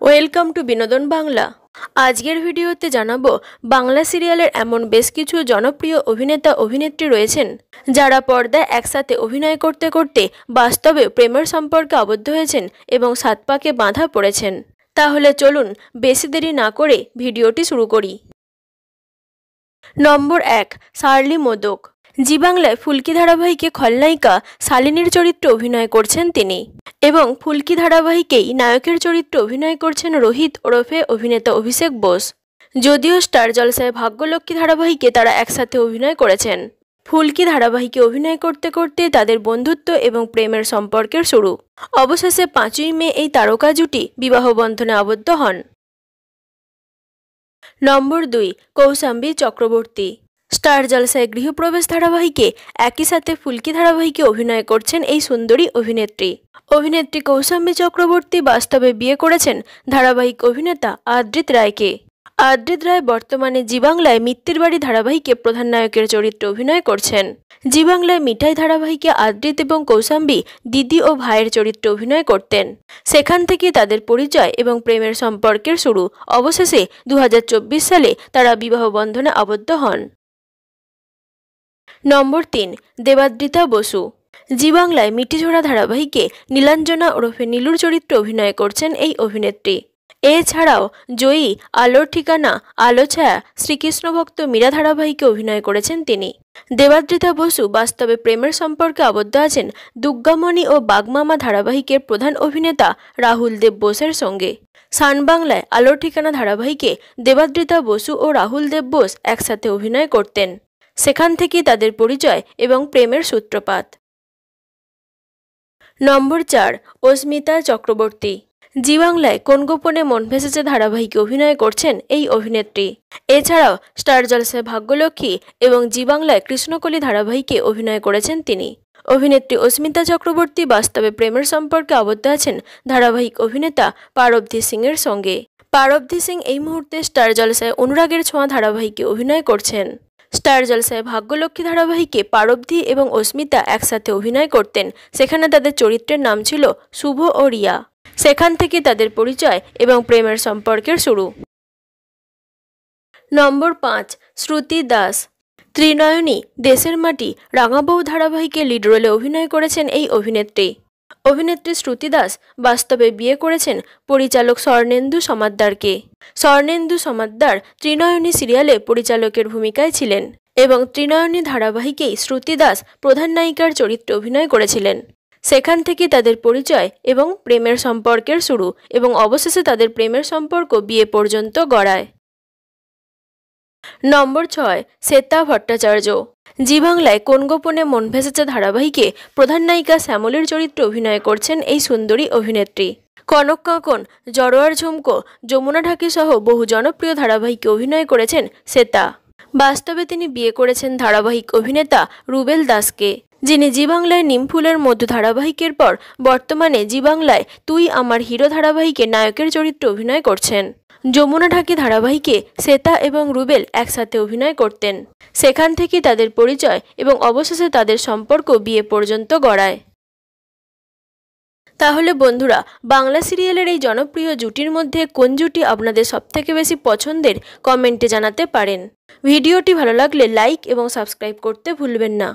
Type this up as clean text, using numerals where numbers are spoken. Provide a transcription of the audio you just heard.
Welcome to বিনোদন বাংলা। আজকের ভিডিওতে জানাবো বাংলা সিরিয়ালের এমন বেশ কিছু জনপ্রিয় অভিনেতা অভিনেত্রী রয়েছেন যারা পর্দায় একসাথে অভিনয় করতে করতে বাস্তবে প্রেমের সম্পর্কে আবদ্ধ হয়েছেন এবং সাত পাকে বাঁধা পড়েছেন। তাহলে চলুন বেশি দেরি না করে ভিডিওটি শুরু করি। নম্বর 1, শার্লি মোদক। জি বাংলায় ফুলকি ধারাবাহিকে খলনায়িকা শালিনীর চরিত্রে অভিনয় করছেন তিনি এবং ফুলকি ধারাবাহিকেই নায়কের চরিত্রে অভিনয় করছেন রোহিত ওরফে অভিনেতা অভিষেক বোস। যদিও স্টার জলসায় ভাগ্যলক্ষ্মী ধারাবাহিকে তারা একসাথে অভিনয় করেছেন। ফুলকি ধারাবাহিকে অভিনয় করতে করতে তাদের বন্ধুত্ব এবং প্রেমের সম্পর্কের শুরু। অবশেষে 5ই মে এই তারকা জুটি বিবাহ বন্ধনে আবদ্ধ হন। নম্বর 2, কৌশাম্বী চক্রবর্তী। স্টার জলসায় গৃহপ্রবেশ ধারাবাহিকে একই সাথে ফুলকি ধারাবাহিকে অভিনয় করছেন এই সুন্দরী অভিনেত্রী কৌশাম্বী চক্রবর্তী বাস্তবে বিয়ে করেছেন ধারাবাহিক অভিনেতা আদ্রিত রায়কে। আদ্রিত রায় বর্তমানে জি বাংলায় মিত্তির বাড়ি ধারাবাহিকে প্রধান নায়কের চরিত্রে অভিনয় করছেন। জি বাংলায় মিঠাই ধারাবাহিকে আদ্রিত এবং কৌশাম্বী দিদি ও ভাইয়ের চরিত্রে অভিনয় করতেন। সেখান থেকে তাদের পরিচয় এবং প্রেমের সম্পর্কের শুরু। অবশেষে 2024 সালে তারা বিবাহ বন্ধনে আবদ্ধ হন। নম্বর 3, দেবাদ্রিতা বসু। জি বাংলায় মিটিঝোড়া ধারাবাহিকে নীলাঞ্জনা ওরফে নীলুর চরিত্রে অভিনয় করছেন এই অভিনেত্রী। এছাড়াও জয়ী, আলোর ঠিকানা, আলো ছায়া, শ্রীকৃষ্ণ ভক্ত মীরা ধারাবাহিকে অভিনয় করেছেন তিনি। দেবাদ্রিতা বসু বাস্তবে প্রেমের সম্পর্কে আবদ্ধ আছেন দুর্গামণি ও বাগমামা ধারাবাহিকের প্রধান অভিনেতা রাহুল দেব বোসের সঙ্গে। সান বাংলায় আলোর ঠিকানা ধারাবাহিকে দেবাদ্রিতা বসু ও রাহুল দেব বোস একসাথে অভিনয় করতেন। সেখান থেকে তাদের পরিচয় এবং প্রেমের সূত্রপাত। নম্বর 4, অস্মিতা চক্রবর্তী। জি বাংলায় কোন গোপনে মন ভেসেছে ধারাবাহিকে অভিনয় করছেন এই অভিনেত্রী। এছাড়াও স্টার জলসায় ভাগ্যলক্ষ্মী এবং জি বাংলায় কৃষ্ণকলি ধারাবাহিকে অভিনয় করেছেন তিনি। অভিনেত্রী অস্মিতা চক্রবর্তী বাস্তবে প্রেমের সম্পর্কে আবদ্ধ আছেন ধারাবাহিক অভিনেতা পারবধি সিং এর সঙ্গে। পারবধি সিং এই মুহূর্তে স্টার জলসায় অনুরাগের ছোঁয়া ধারাবাহিকে অভিনয় করছেন। স্টার জলসায় ভাগ্যলক্ষ্মী ধারাবাহিকে পারবধি এবং অস্মিতা একসাথে অভিনয় করতেন। সেখানে তাদের চরিত্রের নাম ছিল শুভ ও রিয়া। সেখান থেকে তাদের পরিচয় এবং প্রেমের সম্পর্কের শুরু। নম্বর 5, শ্রুতি দাস। ত্রিনয়নী, দেশের মাটি, রাঙাবউ ধারাবাহিকে লিড রোলে অভিনয় করেছেন এই অভিনেত্রী শ্রুতি দাস বাস্তবে বিয়ে করেছেন পরিচালক স্বর্ণেন্দু সমাদ্দারকে। স্বর্ণেন্দু সমাদ্দার ত্রিনয়নী সিরিয়ালে পরিচালকের ভূমিকায় ছিলেন এবং ত্রিনয়নী ধারাবাহিকেই শ্রুতি দাস প্রধান নায়িকার চরিত্রে অভিনয় করেছিলেন। সেখান থেকে তাদের পরিচয় এবং প্রেমের সম্পর্কের শুরু এবং অবশেষে তাদের প্রেমের সম্পর্ক বিয়ে পর্যন্ত গড়ায়। নম্বর 6, শ্বেতা ভট্টাচার্য। জি বাংলায় কোন গোপনে মন ভেসেছে ধারাবাহিকে প্রধান নায়িকা শ্যামলীর চরিত্রে অভিনয় করছেন এই সুন্দরী অভিনেত্রী। কনক কাকন, জড়োয়ার ঝুমকো, যমুনা ঢাকি সহ বহু জনপ্রিয় ধারাবাহিকে অভিনয় করেছেন শ্বেতা। বাস্তবে তিনি বিয়ে করেছেন ধারাবাহিক অভিনেতা রুবেল দাসকে, যিনি জি বাংলায় নিমফুলের মধ্য ধারাবাহিকের পর বর্তমানে জি বাংলায় তুই আমার হিরো ধারাবাহিকে নায়কের চরিত্রে অভিনয় করছেন। যমুনা ঢাকি ধারাবাহিকে শ্বেতা এবং রুবেল একসাথে অভিনয় করতেন। সেখান থেকে তাদের পরিচয় এবং অবশেষে তাদের সম্পর্ক বিয়ে পর্যন্ত গড়ায়। তাহলে বন্ধুরা, বাংলা সিরিয়ালের এই জনপ্রিয় জুটির মধ্যে কোন জুটি আপনাদের সবথেকে বেশি পছন্দের কমেন্টে জানাতে পারেন। ভিডিওটি ভালো লাগলে লাইক এবং সাবস্ক্রাইব করতে ভুলবেন না।